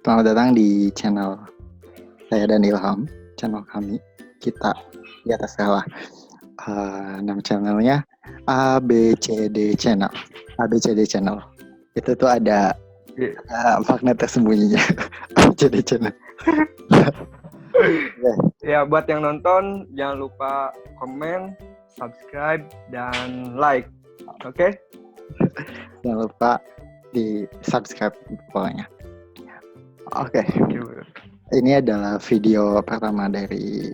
Selamat datang di channel saya dan Ilham, channel kami, kita di atas skala. Nama channelnya ABCD Channel. ABCD Channel. Itu tuh ada makna tersembunyinya. ABCD Channel. Ya, buat yang nonton jangan lupa komen, subscribe, dan like. Oke? Jangan lupa di subscribe pokoknya. Oke. Ini adalah video pertama dari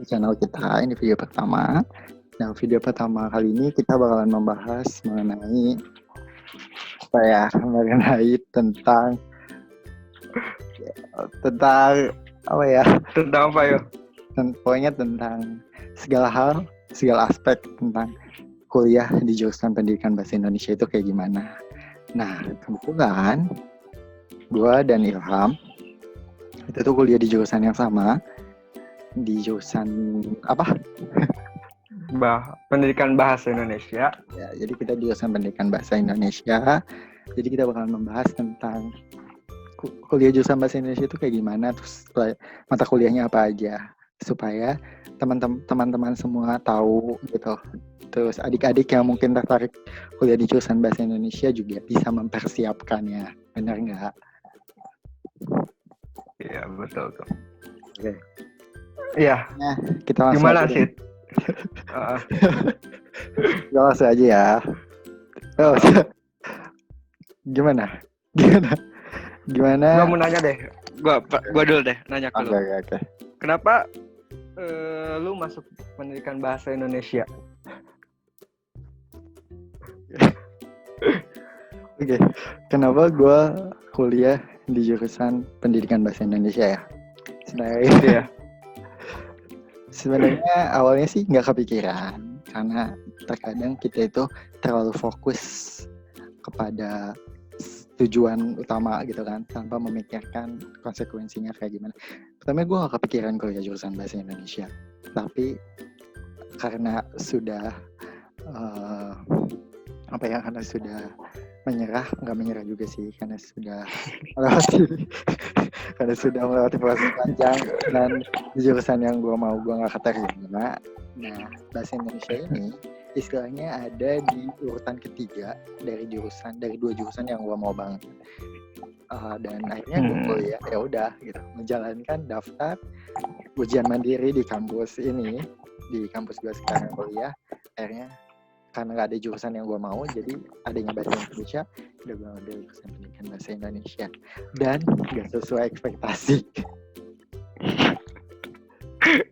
channel kita. Ini video pertama. Nah, video pertama kali ini kita bakalan membahas mengenai tentang apa ya? Tentang apa ya? Pokoknya tentang segala hal, segala aspek tentang kuliah di jurusan pendidikan bahasa Indonesia itu kayak gimana. Nah, kebetulan gue dan Ilham itu tuh kuliah di jurusan yang sama, di jurusan apa? Pendidikan Bahasa Indonesia. Ya, jadi kita di jurusan pendidikan bahasa Indonesia. Jadi kita bakalan membahas tentang kuliah jurusan bahasa Indonesia itu kayak gimana, terus mata kuliahnya apa aja, supaya teman-teman semua tahu gitu. Terus adik-adik yang mungkin tertarik kuliah di jurusan bahasa Indonesia juga bisa mempersiapkannya, benar nggak? Iya, betul tuh. Oke. Iya. Nah, kita langsung gimana aja sih? Kita langsung aja ya. Gimana? Gua mau nanya deh. Gua dulu deh, nanya ke lu. Oke. Kenapa lu masuk pendidikan bahasa Indonesia? Oke. Kenapa gue kuliah di jurusan pendidikan bahasa Indonesia ya? Sebenarnya awalnya sih nggak kepikiran, karena terkadang kita itu terlalu fokus kepada tujuan utama gitu kan, tanpa memikirkan konsekuensinya kayak gimana. Pertama gue nggak kepikiran kuliah jurusan bahasa Indonesia, tapi karena sudah karena sudah nggak menyerah juga sih, karena sudah melewati proses panjang dan di jurusan yang gue mau gue nggak keterima. Nah, bahasa Indonesia ini istilahnya ada di urutan ketiga dari dua jurusan yang gue mau banget. Dan akhirnya gue kuliah, ya udah gitu, menjalankan daftar ujian mandiri di kampus ini, di kampus gue sekarang kuliah. Akhirnya karena nggak ada jurusan yang gue mau, jadi adanya bahasa Indonesia, udah gue ambil jurusan pendidikan bahasa Indonesia, dan nggak sesuai ekspektasi.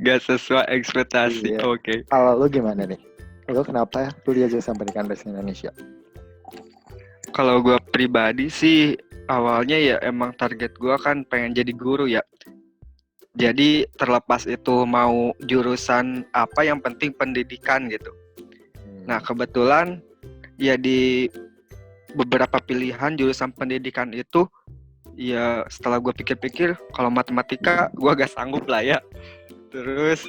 Gak sesuai ekspektasi. Iya. Oke. Kalau lu gimana nih? Lu kenapa kuliah jurusan pendidikan bahasa Indonesia? Kalau gue pribadi sih awalnya ya emang target gue kan pengen jadi guru ya. Jadi terlepas itu mau jurusan apa, yang penting pendidikan gitu. Nah, kebetulan ya di beberapa pilihan jurusan pendidikan itu, ya setelah gue pikir-pikir, kalau matematika gue gak sanggup lah ya. Terus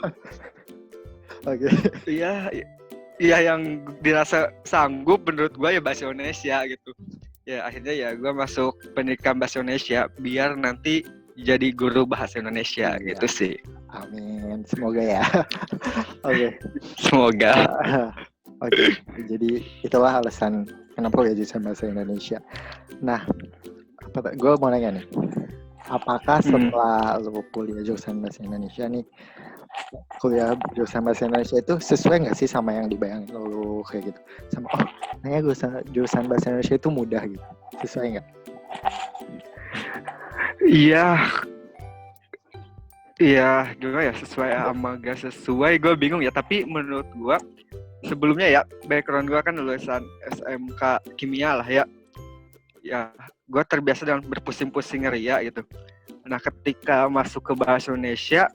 Oke. Iya yang dirasa sanggup menurut gue ya bahasa Indonesia gitu. Ya akhirnya ya gue masuk pendidikan bahasa Indonesia biar nanti jadi guru bahasa Indonesia gitu sih. Amin, semoga ya. Oke. Semoga. Oke, jadi itulah alasan kenapa kuliah jurusan bahasa Indonesia. Nah, gue mau nanya nih, apakah setelah lu kuliah jurusan bahasa Indonesia nih, kuliah jurusan bahasa Indonesia itu sesuai nggak sih sama yang dibayangin lu kayak gitu? Sama nanya jurusan bahasa Indonesia itu mudah gitu, sesuai nggak? Iya, gimana ya, sesuai sama gak sesuai, gue bingung ya. Tapi menurut gue, sebelumnya ya, background gue kan lulusan SMK Kimia lah ya. Ya, gue terbiasa dengan berpusing-pusing ria gitu. Nah, ketika masuk ke bahasa Indonesia,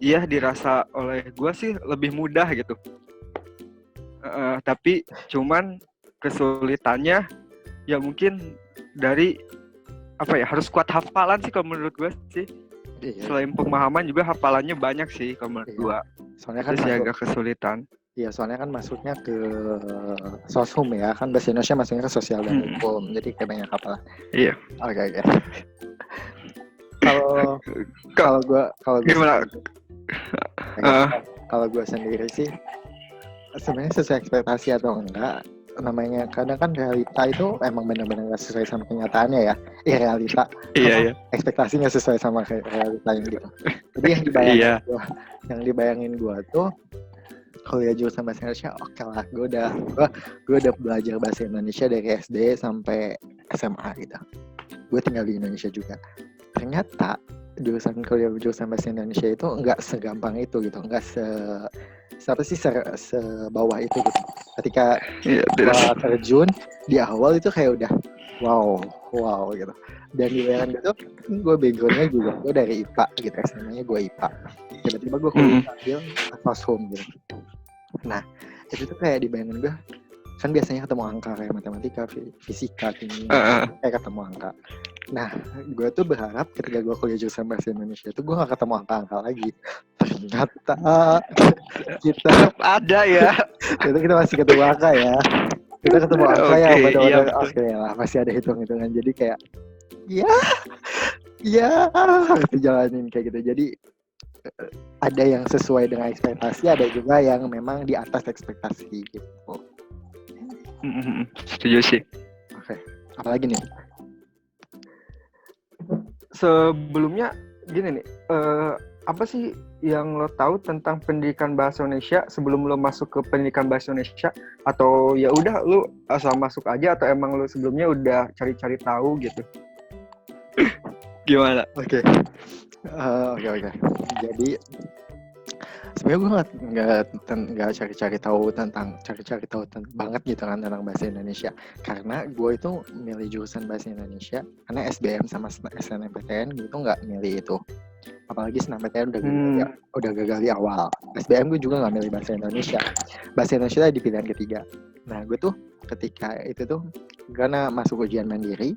ya dirasa oleh gue sih lebih mudah gitu. Tapi cuman kesulitannya, ya mungkin dari harus kuat hafalan sih kalau menurut gue sih. Iya. Selain pemahaman juga hafalannya banyak sih kalau menurut gue. Soalnya kan agak kesulitan. Iya, soalnya kan masuknya ke soshum ya, kan bahasa Indonesia masuknya ke sosial dan hukum, jadi kayak banyak hafalan. Iya. Oke. Kalau Kok kalau gue gimana? Eh, kalau gue sendiri sih sebenarnya sesuai ekspektasi atau enggak, namanya kadang kan realita itu emang benar-benar nggak sesuai sama kenyataannya ya. Realita iya apa iya ekspektasinya sesuai sama realita yang gitu. Jadi iya. yang dibayangin gue tuh kuliah jurusan bahasa Indonesia, oke lah, gue udah belajar bahasa Indonesia dari SD sampai SMA gitu. Gue tinggal di Indonesia juga. Ternyata kuliah jurusan bahasa Indonesia itu nggak segampang itu gitu, nggak sebawah itu gitu. Ketika Iya, gue terus. terjun di awal itu kayak udah wow gitu. Dan di bayangan gitu, gue backgroundnya juga gue dari IPA gitu, SMA-nya gue IPA. Tiba-tiba gue kuliah ambil classroom gitu. Nah itu tuh kayak di bayangan gue kan biasanya ketemu angka kayak matematika, fisika, kimia, kayak ketemu angka. Nah, gue tuh berharap ketika gue kuliah jurusan bahasa Indonesia itu gue gak ketemu angka-angka lagi. Ternyata kita Tetap ada ya. kita masih ketemu angka ya. Kita ketemu angka Oke, yang iya benar-benar betul. oke lah, masih ada hitung-hitungan. Jadi kayak ya harus dijalanin kayak gitu. Jadi ada yang sesuai dengan ekspektasi, ada juga yang memang di atas ekspektasi gitu. Setuju sih. Oke, apalagi nih? Sebelumnya gini nih, apa sih yang lo tahu tentang pendidikan bahasa Indonesia sebelum lo masuk ke pendidikan bahasa Indonesia? Atau ya udah lo asal masuk aja, atau emang lo sebelumnya udah cari-cari tahu gitu? Gimana? Oke. Jadi sebenarnya gue nggak cari-cari tahu banget gitu kan tentang bahasa Indonesia, karena gue itu milih jurusan bahasa Indonesia karena SBM sama SNMPTN gitu nggak milih itu, apalagi SNMPTN udah gagal di awal. SBM gue juga nggak milih bahasa Indonesia di pilihan ketiga. Nah gue tuh ketika itu tuh karena masuk ujian mandiri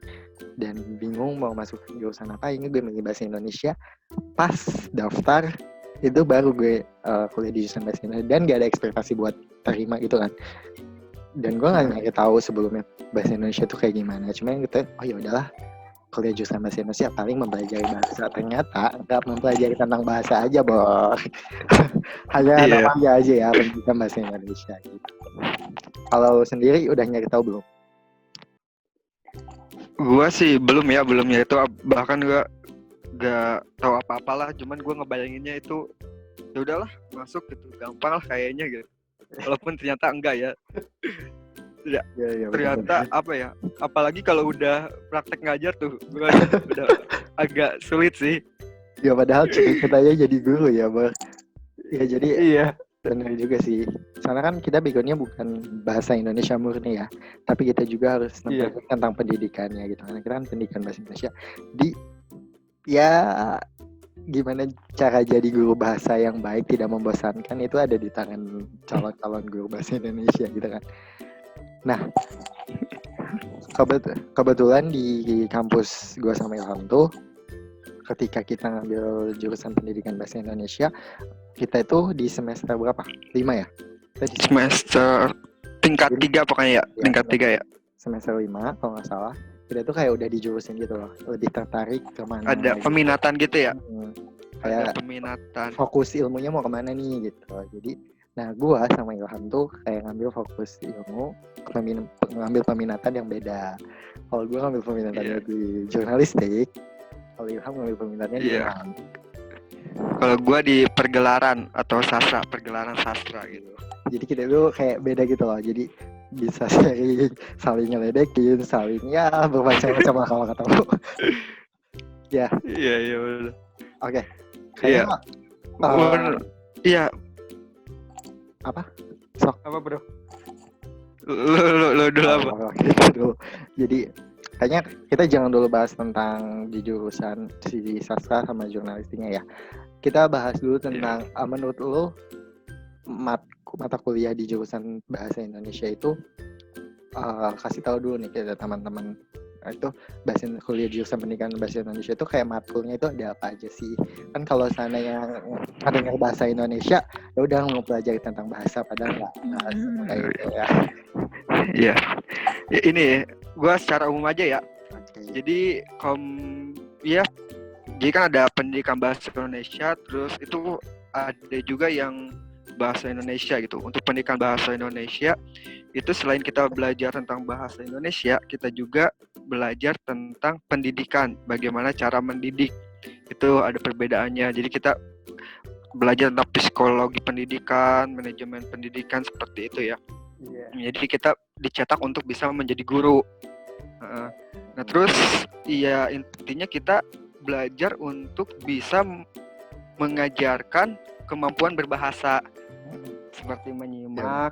dan bingung mau masuk jurusan apa, ini gue milih bahasa Indonesia. Pas daftar itu baru gue kuliah di jurusan bahasa Indonesia dan gak ada ekspektasi buat terima gitu kan. Dan gue nggak tahu sebelumnya bahasa Indonesia tuh kayak gimana. Cuma yang gitu, oh ya udahlah, kuliah jurusan bahasa Indonesia paling mempelajari bahasa. Ternyata nggak mempelajari tentang bahasa aja, Bor. Hanya namanya aja ya pendidikan bahasa Indonesia gitu. Kalau sendiri udah nyari tahu belum? Gua sih belum ya itu, bahkan gua gak tahu apa-apa lah, cuman gue ngebayanginnya itu ya udahlah masuk gitu, gampang lah kayaknya gitu, walaupun ternyata enggak ya. Ya, ternyata betul. Apa ya, apalagi kalau udah praktek ngajar tuh udah agak sulit sih ya, padahal ceritanya jadi guru ya, Bang. Ya jadi iya benar juga sih, soalnya kan kita backgroundnya bukan bahasa Indonesia murni ya, tapi kita juga harus tentang pendidikannya gitu, karena kita kan pendidikan bahasa Indonesia. Ya gimana cara jadi guru bahasa yang baik tidak membosankan itu ada di tangan calon-calon guru bahasa Indonesia gitu kan. Nah kebetulan di kampus gue sama Ilham tuh ketika kita ngambil jurusan pendidikan bahasa Indonesia, kita itu di semester berapa? 5 ya? Semester tingkat 3 pokoknya ya, tingkat 3 ya. Semester 5 kalau nggak salah. Kita tuh kayak udah dijurusin gitu loh, lebih tertarik kemana. Ada gitu. Peminatan gitu ya? Kayak ada peminatan. Fokus ilmunya mau kemana nih gitu. Jadi, nah gue sama Ilham tuh kayak ngambil fokus ilmu, ngambil peminatan yang beda. Kalau gue ngambil peminatannya di jurnalistik, kalau Ilham ngambil peminatannya di Ilham. Kalau gue di pergelaran atau pergelaran sastra gitu. Jadi kita tuh kayak beda gitu loh. Jadi bisa saling ngeledekin, saling ya bermacam-macam lah kalau kata lu. Ya. Iya benar. Oke. Iya. Iya. Apa? Sok. Apa bro? Lu dulu apa? Dulu. Jadi kayaknya kita jangan dulu bahas tentang di jurusan si sastra sama jurnalistiknya ya. Kita bahas dulu tentang menurut lu mata kuliah di jurusan bahasa Indonesia itu, kasih tahu dulu nih ke teman-teman itu kuliah di jurusan pendidikan bahasa Indonesia itu kayak matkulnya itu ada apa aja sih? Kan kalau seandainya ada bahasa Indonesia ya udah mau pelajari tentang bahasa, padahal nggak kayak gitu ya. Iya. Ini gue secara umum aja ya. Okay. Jadi Jadi kan ada pendidikan bahasa Indonesia, terus itu ada juga yang bahasa Indonesia gitu. Untuk pendidikan bahasa Indonesia itu selain kita belajar tentang bahasa Indonesia, kita juga belajar tentang pendidikan, bagaimana cara mendidik. Itu ada perbedaannya. Jadi kita belajar tentang psikologi pendidikan, manajemen pendidikan seperti itu ya. Jadi kita dicetak untuk bisa menjadi guru. Nah terus ya intinya kita belajar untuk bisa mengajarkan kemampuan berbahasa seperti menyimak,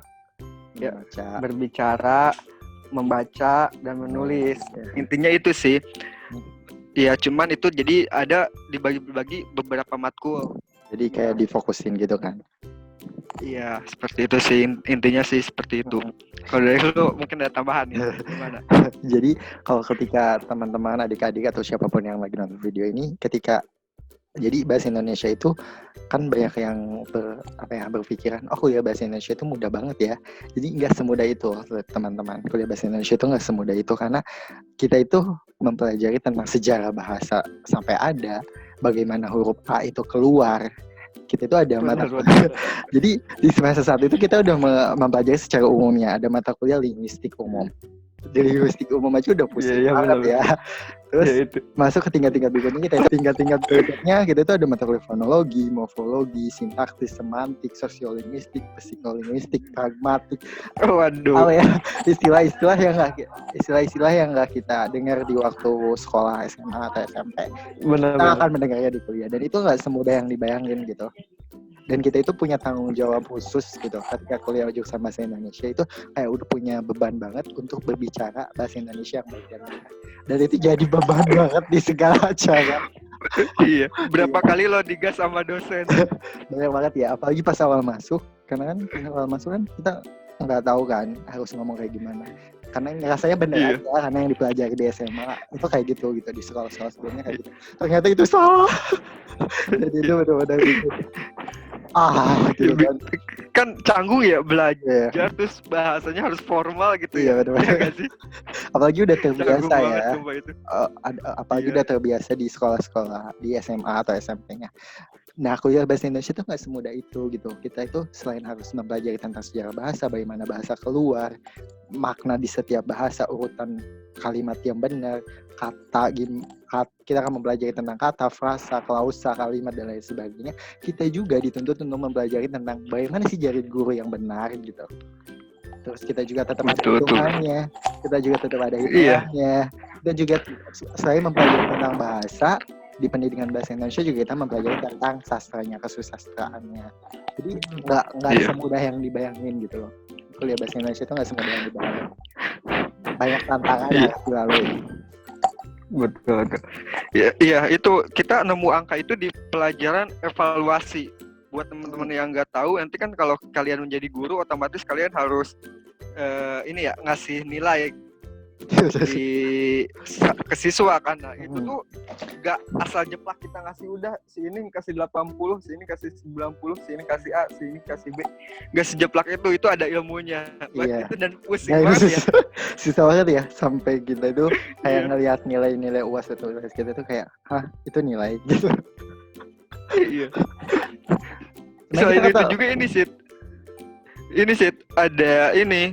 ya, berbicara, membaca dan menulis. Intinya itu sih. Ya cuman itu jadi ada dibagi-bagi beberapa matkul. Jadi kayak difokusin gitu kan. Iya, seperti itu sih intinya sih seperti itu. Kalau dari lu mungkin ada tambahan ya, gimana? Jadi kalau ketika teman-teman, adik-adik atau siapapun yang lagi nonton video ini, jadi bahasa Indonesia itu kan banyak yang berpikiran, oh kuliah bahasa Indonesia itu mudah banget ya. Jadi nggak semudah itu teman-teman. Kuliah bahasa Indonesia itu nggak semudah itu karena kita itu mempelajari tentang sejarah bahasa sampai ada bagaimana huruf A itu keluar. Kita itu ada mata kuliah. Jadi di semester 1 itu kita udah mempelajari secara umumnya, ada mata kuliah linguistik umum. Dari linguistik umum aja udah pusing banget ya. Terus masuk ke tingkat-tingkat berikutnya, tingkat-tingkat berikutnya kita itu ada mata kuliah fonologi, morfologi, sintaksis, semantik, sosiolinguistik, psikolinguistik, pragmatik. Waduh. Istilah-istilah yang nggak kita dengar di waktu sekolah SMA atau SMP. Kita akan mendengarnya di kuliah, dan itu nggak semudah yang dibayangin gitu. Dan kita itu punya tanggung jawab khusus gitu ketika kuliah jurusan bahasa Indonesia itu kayak udah punya beban banget untuk berbicara bahasa Indonesia yang baik dan benar. Dan itu jadi beban banget di segala cara. Iya. Berapa kali lo digas sama dosen? Banyak banget ya, apalagi pas awal masuk. Karena kan awal masuk kan kita nggak tahu kan harus ngomong kayak gimana. Karena rasanya bener aja, karena yang dipelajari di SMA itu kayak gitu di sekolah-sekolah sebelumnya kayak gitu. Ternyata itu salah. Jadi itu benar-benar gitu. Gitu kan canggung ya belajar terus bahasanya harus formal gitu ya. Benar-benar. Apalagi udah terbiasa ya. Apalagi udah terbiasa di sekolah-sekolah di SMA atau SMP-nya. Nah, kuliah bahasa Indonesia itu nggak semudah itu gitu. Kita itu selain harus mempelajari tentang sejarah bahasa, bagaimana bahasa keluar, makna di setiap bahasa, urutan kalimat yang benar, kita akan mempelajari tentang kata, frasa, klausa, kalimat dan lain sebagainya. Kita juga dituntut untuk mempelajari tentang bagaimana sih jari guru yang benar gitu. Terus kita juga tetap ada hitungannya, kita juga tetap ada hitungannya, dan juga selain mempelajari tentang bahasa, di pendidikan bahasa Indonesia juga kita mempelajari tentang sastranya, kesusastraannya. Jadi nggak semudah yang dibayangin gitu loh. Kuliah bahasa Indonesia itu nggak semudah yang dibayangin. Banyak tantangan yang harus dilalui. Betul. Iya, itu kita nemu angka itu di pelajaran evaluasi. Buat teman-teman yang nggak tahu, nanti kan kalau kalian menjadi guru, otomatis kalian harus ngasih nilai ke siswa kan. Nah, itu tuh gak asal jeplak kita ngasih udah si ini kasih 80, si ini kasih 90, si ini kasih A, si ini kasih B. Gak sejeplak itu ada ilmunya. Itu dan pusing banget ya. Susah banget ya sampai kita itu kayak ngelihat nilai-nilai UAS atau UAS kita tuh kayak, itu nilai gitu. Iya. Selain itu juga ini sih ada ini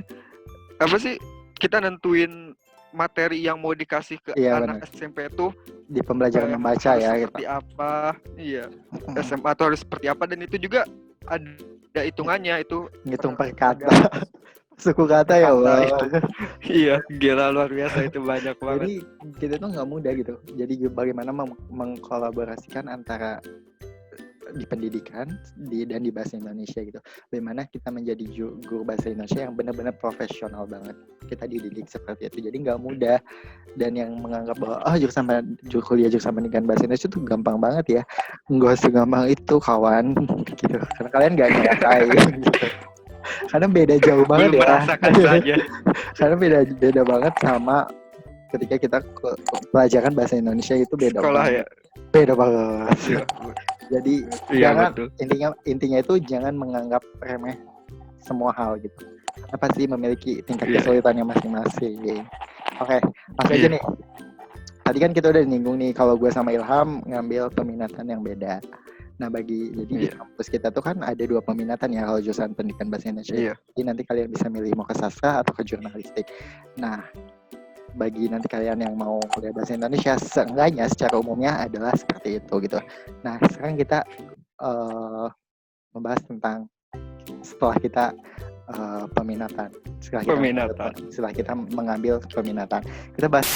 apa sih, kita nentuin materi yang mau dikasih ke anak SMP itu di pembelajaran membaca ya seperti gitu. Apa SMA tuh harus seperti apa, dan itu juga ada hitungannya, itu ngitung per kata suku kata ya Allah. Iya, gila, luar biasa, itu banyak banget. Jadi kita tuh nggak mudah gitu. Jadi bagaimana mengkolaborasikan antara di pendidikan dan di bahasa Indonesia gitu. Bagaimana kita menjadi guru bahasa Indonesia yang benar-benar profesional banget. Kita dididik seperti itu. Jadi nggak mudah. Dan yang menganggap bahwa kuliah jurusan pendidikan bahasa Indonesia itu gampang banget ya. Nggak segampang itu kawan gitu. Karena kalian nggak ngerasain gitu. Karena beda jauh banget ya. Merasakan saja. Karena beda banget sama ketika kita pelajaran bahasa Indonesia itu beda sekolah banget. Ya. Beda banget. Ya. Jadi intinya itu jangan menganggap remeh semua hal gitu. Apa sih memiliki tingkat kesulitannya masing-masing. Oke, langsung aja nih. tadi kan kita udah nyinggung nih kalau gue sama Ilham ngambil peminatan yang beda. Nah jadi di Iya. kampus kita tuh kan ada 2 peminatan ya kalau jurusan pendidikan bahasa Indonesia. Iya. Jadi nanti kalian bisa milih mau ke sastra atau ke jurnalistik. Nah bagi nanti kalian yang mau kuliah bahasa Indonesia, seenggaknya secara umumnya adalah seperti itu gitu. Nah sekarang kita membahas tentang setelah kita peminatan, setelah kita mengambil peminatan, kita bahas